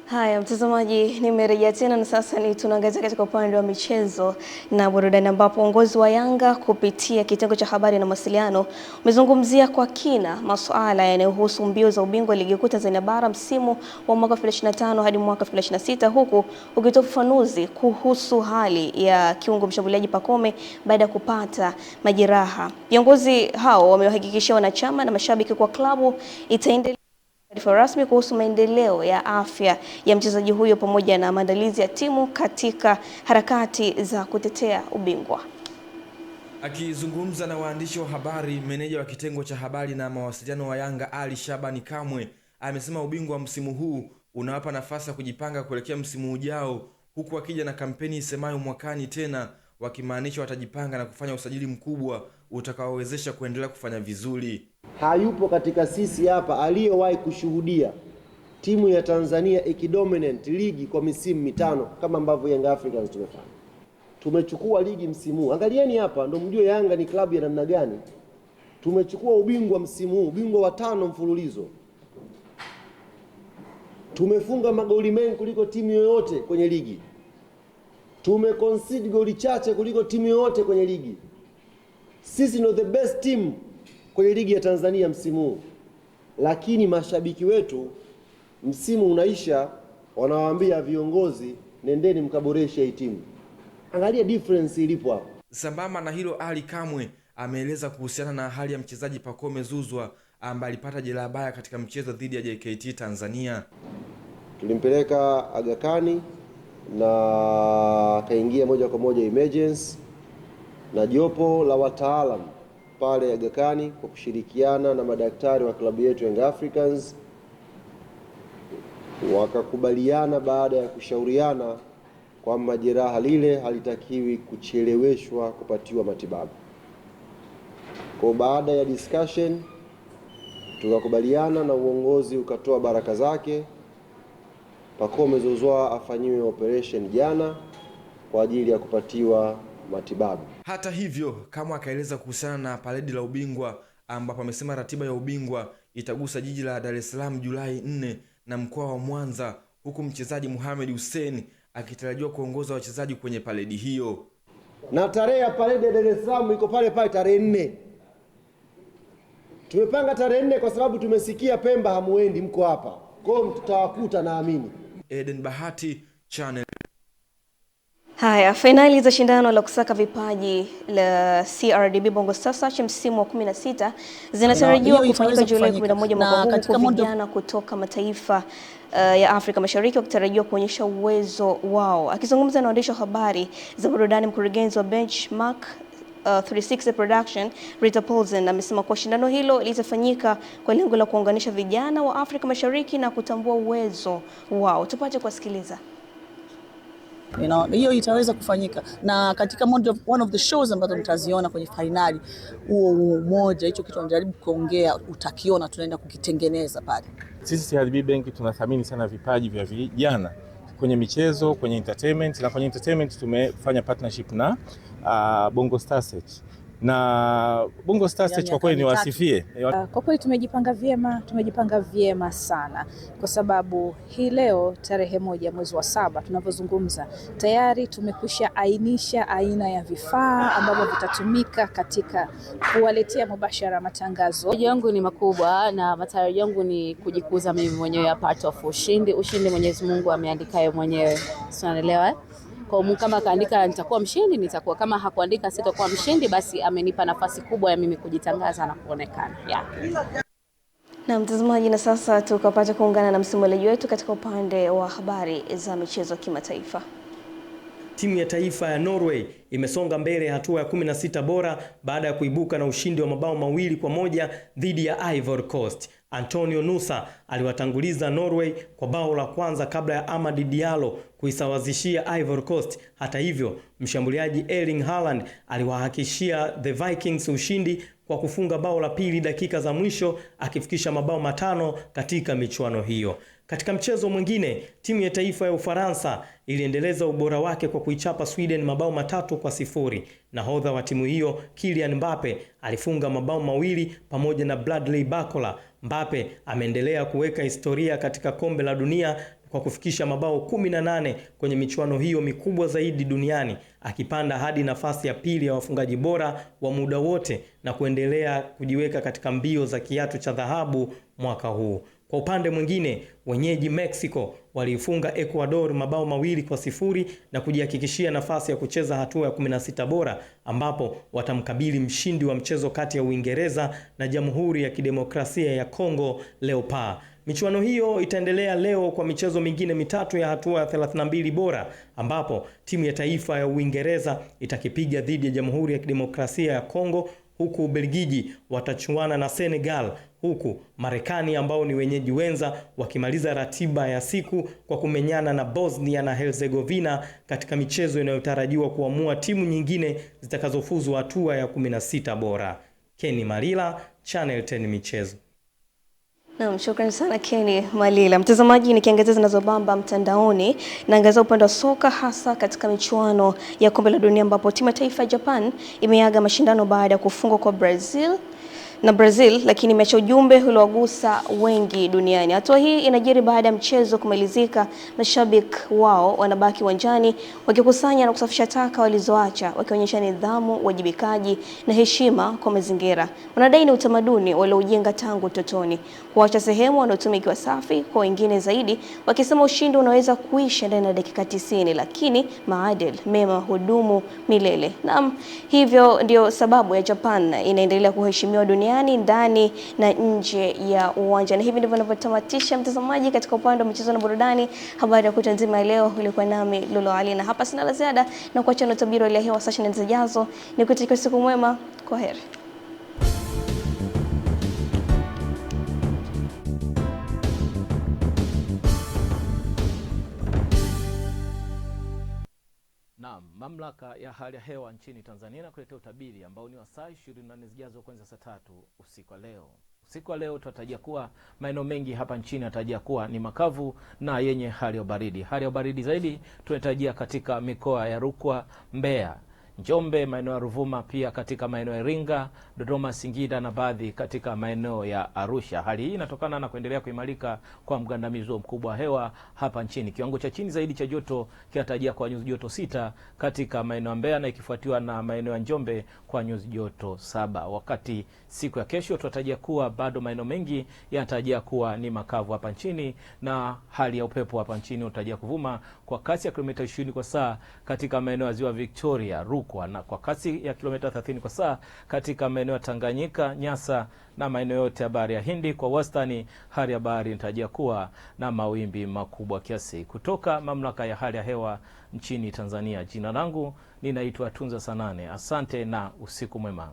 Haya mtazamaji, nimerejea tena na sasa tunaangazia katika upande wa michezo na burudani, ambapo uongozi wa Yanga kupitia kitengo cha habari na mawasiliano umezungumzia kwa kina masuala yanayohusu mbio za ubingwa ligi kuu Tanzania bara msimu wa mwaka 2025 hadi mwaka 2026, huku ukitoa ufafanuzi kuhusu hali ya kiungo mshambuliaji Pacome baada ya kupata majeraha. Viongozi hao wamewahakikishia wanachama na mashabiki kwa klabu itaendelea taarifa rasmi kuhusu maendeleo ya afya ya mchezaji huyo pamoja na maandalizi ya timu katika harakati za kutetea ubingwa. Akizungumza na waandishi wa habari, meneja wa kitengo cha habari na mawasiliano wa Yanga Ali Shabani Kamwe amesema ubingwa wa msimu huu unawapa nafasi ya kujipanga kuelekea msimu ujao, huku akija na kampeni isemayo mwakani tena, wakimaanisha watajipanga na kufanya usajili mkubwa utakaowezesha kuendelea kufanya vizuri. Hayupo katika sisi hapa aliyewahi kushuhudia timu ya Tanzania ikidominate ligi kwa misimu mitano kama ambavyo Young Africans tumefanya. Tumechukua ligi msimu huu. Angalieni hapa ndio mjue Yanga ni klabu ya namna gani. Tumechukua ubingwa msimu huu, ubingwa wa 5 mfululizo. Tumefunga magoli mengi kuliko timu yoyote kwenye ligi. Tumeconcede goli chache kuliko timu yoyote kwenye ligi. Sisi ndio the best team kwenye ligi ya Tanzania msimu huu. Lakini mashabiki wetu msimu unaisha wanawaambia viongozi nendeni mkaboreshe hii timu. Angalia difference ilipo hapo. Sambamba na hilo, Ali Kamwe ameeleza kuhusiana na hali ya mchezaji Pacome Zouzoua ambaye alipata jeraha baya katika mchezo dhidi ya JKT Tanzania. Tulimpeleka Aga Khan na kaingia moja kwa moja emergency, na jopo la wataalamu pale Aga Khan kwa kushirikiana na madaktari wa klabu yetu Young Africans wakakubaliana baada ya kushauriana kwamba jeraha lile halitakiwi kucheleweshwa kupatiwa matibabu. Kwa baada ya discussion tukakubaliana na uongozi ukatoa baraka zake, Pacome Zouzoua afanyiwe operation jana kwa ajili ya kupatiwa matibabu. Hata hivyo, kama akaeleza kuhusiana na paredi la ubingwa, ambapo amesema ratiba ya ubingwa itagusa jiji la Dar es Salaam Julai 4 na mkoa wa Mwanza, huku mchezaji Mohamed Hussein akitarajiwa kuongoza wachezaji kwenye paredi hiyo. Na tarehe ya paredi ya Dar es Salaam iko pale pale tarehe 4. Tumepanga tarehe 4 kwa sababu tumesikia Pemba hamuendi, mko hapa. Kwa hiyo tutawakuta naamini. Eden Bahati, Channel. Haya, finali za shindano la kusaka vipaji la CRDB Bongo Star Search msimu wa 16 zinatarajiwa kufanyika Julai 11 mwaka huu, kwa vijana kutoka mataifa ya Afrika Mashariki wakitarajiwa kuonyesha uwezo wao. Akizungumza na waandishi wa habari za burudani, mkurugenzi wa Benchmark 360 Production Rita Paulsen amesema kwa shindano hilo litafanyika kwa lengo la kuunganisha vijana wa Afrika Mashariki na kutambua uwezo wao. Tupate kusikiliza. Hiyo itaweza kufanyika na katika one of the shows ambazo mtaziona kwenye finali, huo umoja, hicho kitu tunajaribu kuongea, utakiona tunaenda kukitengeneza pale. Sisi CRDB Bank tunathamini sana vipaji vya vijana kwenye michezo, kwenye entertainment, na kwenye entertainment tumefanya partnership na Bongo Star Search. Na Bongo Star Search kwa kweli ni wasifie. Kwa kweli tumejipanga vyema sana, kwa sababu hii leo tarehe 1 mwezi wa 7 tunavyozungumza tayari tumekwisha ainisha aina ya vifaa ambavyo vitatumika katika kuwaletea mubashara matangazo. Matarajio yangu ni makubwa na matarajio yangu ni kujikuza mimi mwenyewe ya part of ushindi Mwenyezi Mungu ameandika yeye mwenyewe. Unaelewa? Kwa kama kaandika nitakuwa mshindi, nitakuwa. Kama hakuandika sitakuwa mshindi, basi amenipa nafasi kubwa ya mimi kujitangaza na kuonekana. Na mtazamaji, na sasa tukapata kuungana na msimulizi wetu katika upande wa habari za michezo kimataifa. Timu ya taifa ya Norway imesonga mbele hatua ya 16 bora baada ya kuibuka na ushindi wa mabao 2-1 dhidi ya Ivory Coast. Antonio Nusa aliwatanguliza Norway kwa bao la kwanza kabla ya Amad Diallo kuisawazishia Ivory Coast. Hata hivyo, mshambuliaji Erling Haaland aliwahakikishia the Vikings ushindi kwa kufunga bao la pili dakika za mwisho, akifikisha mabao 5 katika michuano hiyo. Katika mchezo mwingine, timu ya taifa ya Ufaransa iliendeleza ubora wake kwa kuichapa Sweden mabao 3-0. Nahodha wa timu hiyo, Kylian Mbappe, alifunga mabao 2 pamoja na Bradley Barcola. Mbappe ameendelea kuweka historia katika kombe la dunia kwa kufikisha mabao 18 kwenye michuano hiyo mikubwa zaidi duniani, akipanda hadi nafasi ya pili ya wafungaji bora wa muda wote na kuendelea kujiweka katika mbio za kiatu cha dhahabu mwaka huu. Kwa upande mwingine, wenyeji Mexico waliifunga Ecuador mabao 2-0 na kujihakikishia nafasi ya kucheza hatua ya 16 bora, ambapo watamkabili mshindi wa mchezo kati ya Uingereza na Jamhuri ya Kidemokrasia ya Kongo Leopard. Michuano hiyo itaendelea leo kwa michezo mingine mitatu ya hatua ya 32 bora, ambapo timu ya taifa ya Uingereza itakipiga dhidi ya Jamhuri ya Kidemokrasia ya Kongo, huku Ubelgiji watachuana na Senegal, huku Marekani ambao ni wenyeji wenza wakimaliza ratiba ya siku kwa kumenyana na Bosnia na Herzegovina katika michezo inayotarajiwa kuamua timu nyingine zitakazofuzu hatua ya 16 bora. Kenny Malila, Channel 10 Michezo. Naam, shukrani sana Kenny Malila. Mtazamaji, nikiangazia zinazobamba mtandaoni, naangazia upande wa soka hasa katika michuano ya kombe la dunia ambapo timu ya taifa ya Japan imeaga mashindano baada ya kufungwa kwa Brazil, lakini imeacha ujumbe uliowagusa wengi duniani. Hatua hii inajiri baada ya mchezo kumalizika, mashabiki wao wanabaki uwanjani wakikusanya na kusafisha taka walizoacha, wakionyesha nidhamu, uwajibikaji na heshima kwa mazingira. Wanadai ni utamaduni waliojenga tangu utotoni, kuacha sehemu wanaotumia ikiwa safi kwa wengine zaidi, wakisema ushindi unaweza kuisha ndani ya dakika 90, lakini maadili mema hudumu milele. Naam, hivyo ndio sababu ya Japan inaendelea kuheshimiwa duniani ndani na nje ya uwanja. Na hivi ndivyo ninavyotamatisha mtazamaji katika upande wa michezo na burudani. Habari ya kutwa nzima leo ilikuwa nami Lulu Ali, na hapa sina la ziada na kuacha na utabiri wa hewa saa 4 zijazo. Nikutakia siku mwema. Kwaheri. Naam, mamlaka ya hali ya hewa nchini Tanzania na kuletea utabiri ambao ni wa saa 24 zijazo kuanzia saa 3 usiku wa leo. Usiku wa leo tunatarajia kuwa maeneo mengi hapa nchini yanatarajia kuwa ni makavu na yenye hali ya baridi. Hali ya baridi zaidi tunatarajia katika mikoa ya Rukwa, Mbeya, Njombe, maeneo ya Ruvuma, pia katika maeneo ya Iringa, Dodoma, Singida na baadhi katika maeneo ya Arusha. Hali hii inatokana na kuendelea kuimarika kwa mgandamizo mkubwa wa hewa hapa nchini. Kiwango cha chini zaidi cha joto kinatarajia kwa nyuzi joto 6 katika maeneo ya Mbeya na ikifuatiwa na maeneo ya Njombe kwa nyuzi joto 7. Wakati siku ya kesho tunatarajia kuwa bado maeneo mengi yanatarajia kuwa ni makavu hapa nchini, na hali ya upepo hapa nchini unatarajia kuvuma kwa kasi ya kilomita 20 kwa saa katika maeneo ya Ziwa Victoria, Rukwa, na kwa kasi ya kilomita 30 kwa saa katika maeneo ya Tanganyika, Nyasa na maeneo yote ya Bahari ya Hindi. Kwa wastani hali ya bahari inatarajia kuwa na mawimbi makubwa kiasi. Kutoka mamlaka ya hali ya hewa nchini Tanzania, jina langu ninaitwa Tunza Sanane. Asante na usiku mwema.